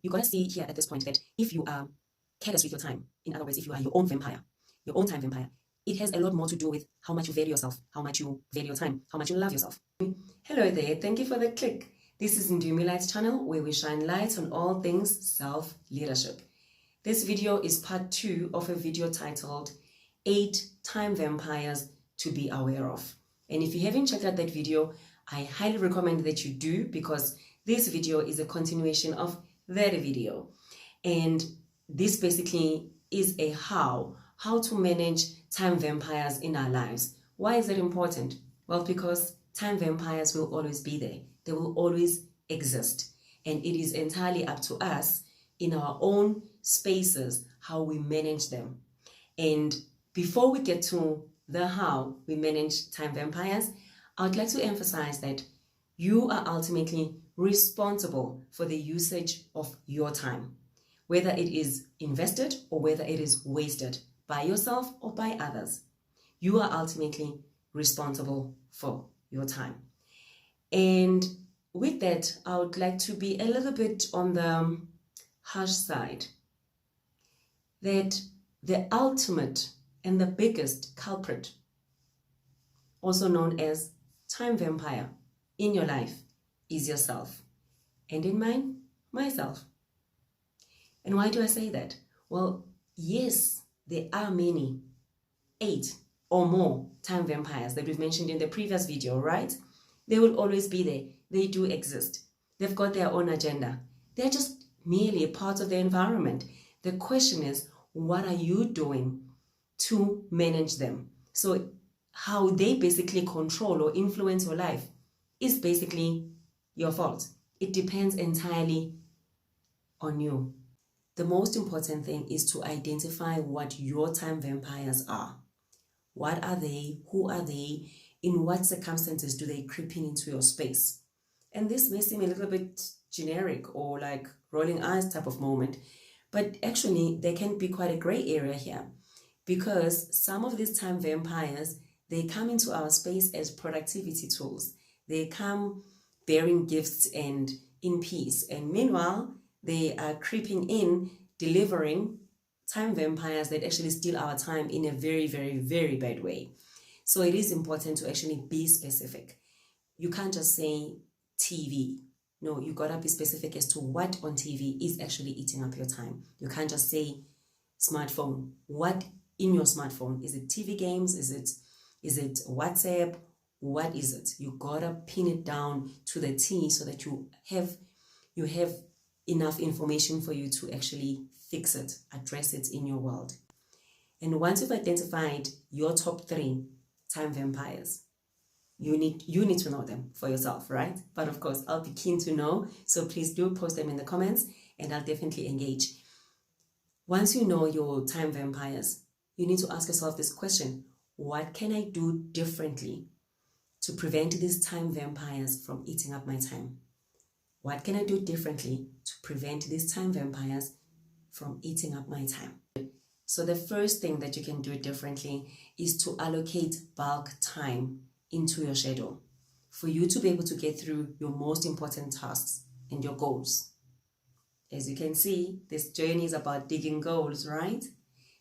you got to see here at this point that if you are careless with your time, in other words, if you are your own vampire, your own time vampire, it has a lot more to do with how much you value yourself, how much you value your time, how much you love yourself. Hello there, thank you for the click. This is Ndumi-Light's channel where we shine light on all things self-leadership. This video is part 2 of a video titled 8 Time Vampires to be Aware of. And if you haven't checked out that video, I highly recommend that you do, because this video is a continuation of that video. And this basically is a how to manage time vampires in our lives. Why is it important? Well, because time vampires will always be there. They will always exist. And it is entirely up to us in our own spaces how we manage them. And before we get to the how we manage time vampires, I would like to emphasize that you are ultimately responsible for the usage of your time, whether it is invested or whether it is wasted by yourself or by others. You are ultimately responsible for your time. And with that, I would like to be a little bit on the harsh side, that the ultimate and the biggest culprit, also known as time vampire, in your life is yourself. And in mine, myself. And why do I say that? Well, yes, there are many, 8 or more time vampires that we've mentioned in the previous video, right? They will always be there. They do exist. They've got their own agenda. They're just merely a part of the environment. The question is, what are you doing to manage them? So how they basically control or influence your life is basically your fault. It depends entirely on you. The most important thing is to identify what your time vampires are. What are they? Who are they? In what circumstances do they creep into your space? And this may seem a little bit generic or like rolling eyes type of moment, but actually there can be quite a gray area here, because some of these time vampires, they come into our space as productivity tools. They come bearing gifts and in peace. And meanwhile, they are creeping in, delivering time vampires that actually steal our time in a very, very, very bad way. So it is important to actually be specific. You can't just say TV. No, you gotta be specific as to what on TV is actually eating up your time. You can't just say smartphone. What in your smartphone? Is it TV games? Is it WhatsApp? What is it? You gotta pin it down to the T so that you have enough information for you to actually fix it, address it in your world. And once you've identified your top 3 time vampires, you need to know them for yourself, right? But of course, I'll be keen to know, so please do post them in the comments and I'll definitely engage. Once you know your time vampires, you need to ask yourself this question: what can I do differently to prevent these time vampires from eating up my time? What can I do differently to prevent these time vampires from eating up my time? So the first thing that you can do differently is to allocate bulk time into your schedule for you to be able to get through your most important tasks and your goals. As you can see, this journey is about digging goals, right?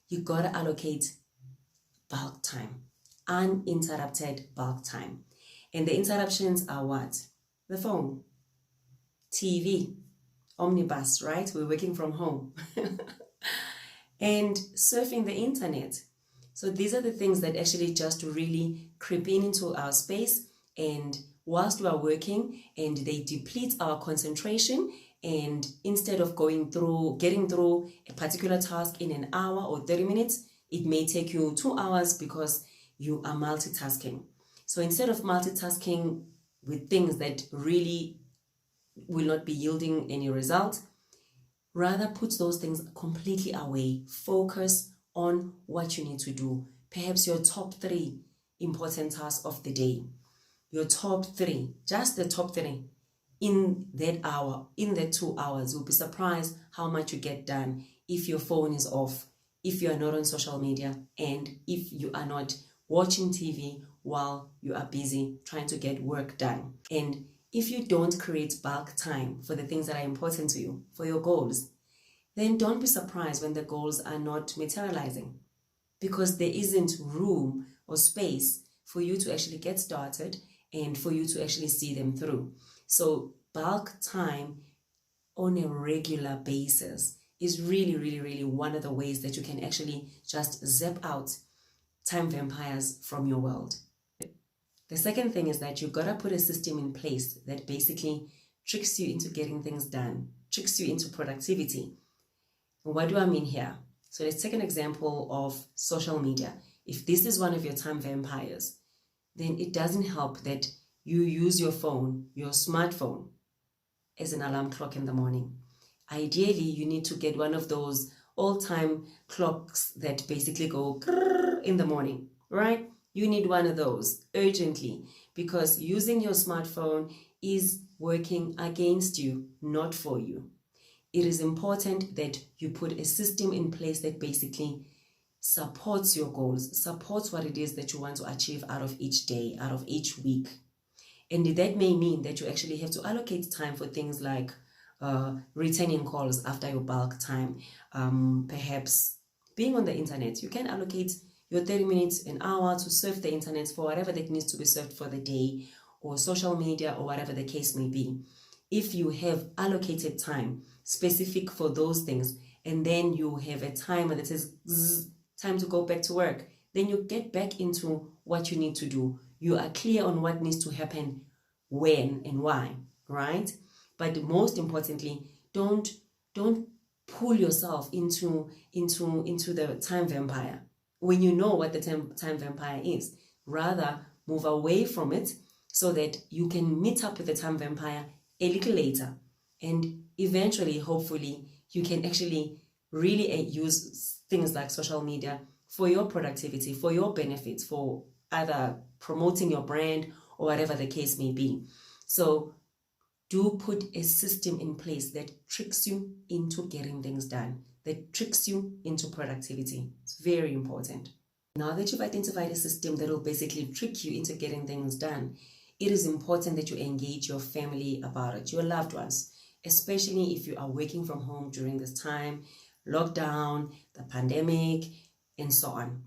You gotta allocate bulk time, uninterrupted bulk time. And the interruptions are what? The phone, TV, omnibus, right? We're working from home. And surfing the internet. So these are the things that actually just really creep into our space, and whilst we are working, and they deplete our concentration, and instead of getting through a particular task in an hour or 30 minutes, it may take you 2 hours because you are multitasking. So instead of multitasking with things that really will not be yielding any result, rather put those things completely away. Focus on what you need to do. Perhaps your top 3 important tasks of the day. Your top 3, just the top 3 in that hour, in that 2 hours. You'll be surprised how much you get done if your phone is off, if you are not on social media, and if you are not watching TV while you are busy trying to get work done. And If you don't create bulk time for the things that are important to you, for your goals, then don't be surprised when the goals are not materializing, because there isn't room or space for you to actually get started and for you to actually see them through. So bulk time on a regular basis is really one of the ways that you can actually just zap out time vampires from your world. The second thing is that you gotta put a system in place that basically tricks you into getting things done, tricks you into productivity. What do I mean here? So let's take an example of social media. If this is one of your time vampires, then it doesn't help that you use your phone, your smartphone, as an alarm clock in the morning. Ideally, you need to get one of those all-time clocks that basically go in the morning, right? You need one of those urgently, because using your smartphone is working against you, not for you. It is important that you put a system in place that basically supports your goals, supports what it is that you want to achieve out of each day, out of each week. And that may mean that you actually have to allocate time for things like returning calls after your bulk time, perhaps being on the internet. You can allocate your 30 minutes, an hour to surf the internet for whatever that needs to be surfed for the day, or social media, or whatever the case may be. If you have allocated time specific for those things, and then you have a timer that says time to go back to work, then you get back into what you need to do. You are clear on what needs to happen, when and why, right? But most importantly, don't pull yourself into the time vampire when you know what the time vampire is. Rather, move away from it so that you can meet up with the time vampire a little later, and eventually, hopefully, you can actually really use things like social media for your productivity, for your benefits, for either promoting your brand or whatever the case may be. So do put a system in place that tricks you into getting things done, that tricks you into productivity. It's very important. Now that you've identified a system that will basically trick you into getting things done, it is important that you engage your family about it, your loved ones, especially if you are working from home during this time, lockdown, the pandemic, and so on.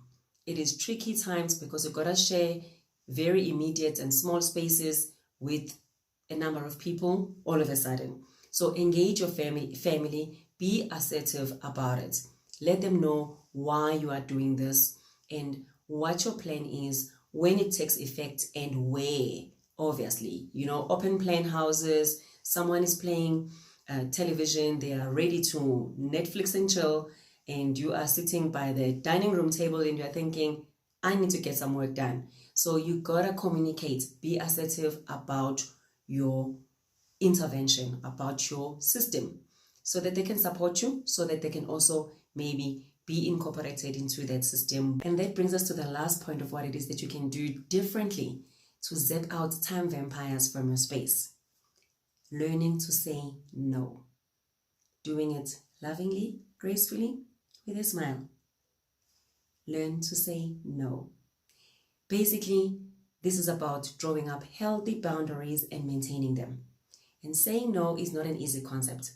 It is tricky times because you've got to share very immediate and small spaces with a number of people all of a sudden. So engage your family, be assertive about it. Let them know why you are doing this and what your plan is, when it takes effect, and where. Obviously, open plan houses, someone is playing television, they are ready to Netflix and chill, and you are sitting by the dining room table and you're thinking, I need to get some work done. So you gotta communicate, be assertive about your intervention, about your system, so that they can support you, so that they can also maybe be incorporated into that system. And that brings us to the last point of what it is that you can do differently to zap out time vampires from your space. Learning to say no. Doing it lovingly, gracefully, with a smile. Learn to say no. Basically, this is about drawing up healthy boundaries and maintaining them. And saying no is not an easy concept.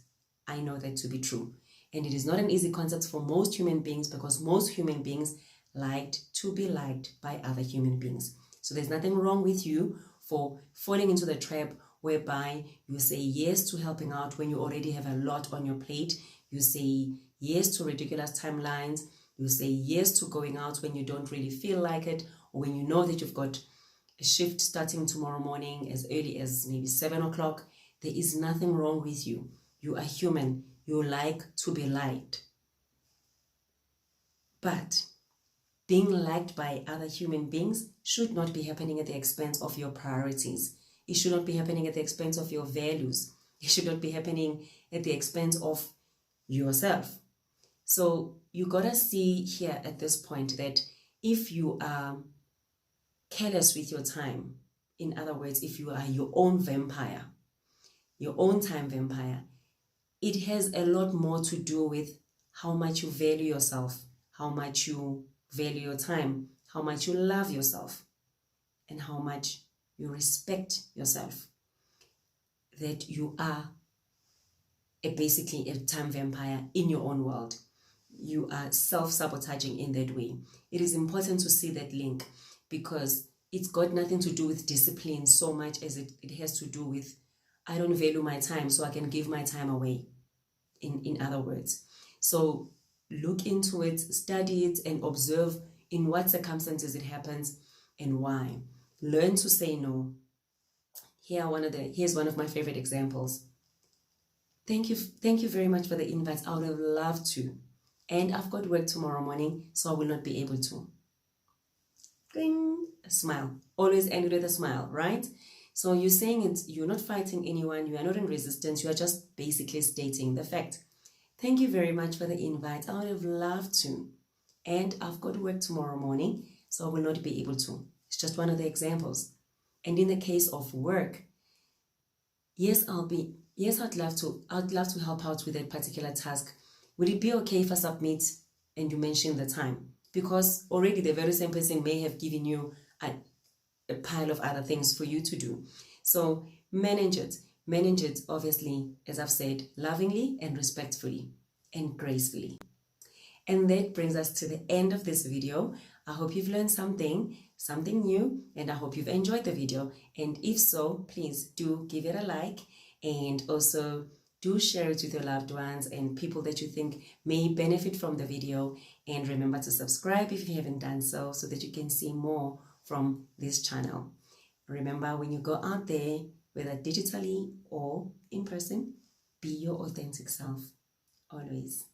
I know that to be true. And it is not an easy concept for most human beings, because most human beings like to be liked by other human beings. So there's nothing wrong with you for falling into the trap whereby you say yes to helping out when you already have a lot on your plate. You say yes to ridiculous timelines. You say yes to going out when you don't really feel like it, or when you know that you've got a shift starting tomorrow morning as early as maybe 7 o'clock. There is nothing wrong with you. You are human. You like to be liked. But being liked by other human beings should not be happening at the expense of your priorities. It should not be happening at the expense of your values. It should not be happening at the expense of yourself. So you gotta see here at this point that if you are careless with your time, in other words, if you are your own vampire, your own time vampire, it has a lot more to do with how much you value yourself, how much you value your time, how much you love yourself, and how much you respect yourself. that you are basically a time vampire in your own world. You are self-sabotaging in that way. It is important to see that link, because it's got nothing to do with discipline so much as it has to do with, I don't value my time, so I can give my time away, in other words. So look into it, study it, and observe in what circumstances it happens and why. Learn to say no. Here's one of my favorite examples. Thank you very much for the invite. I would have loved to. And I've got work tomorrow morning, so I will not be able to. Ding, a smile. Always end with a smile, right? So you're saying you're not fighting anyone, you are not in resistance, you are just basically stating the fact. Thank you very much for the invite. I would have loved to. And I've got work tomorrow morning, so I will not be able to. It's just one of the examples. And in the case of work, yes, I'd love to help out with that particular task. Would it be okay if I submit and you mention the time? Because already the very same person may have given you a pile of other things for you to do. So manage it. Manage it, obviously, as I've said, lovingly and respectfully and gracefully. And that brings us to the end of this video. I hope you've learned something new, and I hope you've enjoyed the video. And if so, please do give it a like, and also do share it with your loved ones and people that you think may benefit from the video. And remember to subscribe if you haven't done so that you can see more from this channel. Remember, when you go out there, whether digitally or in person, be your authentic self, always.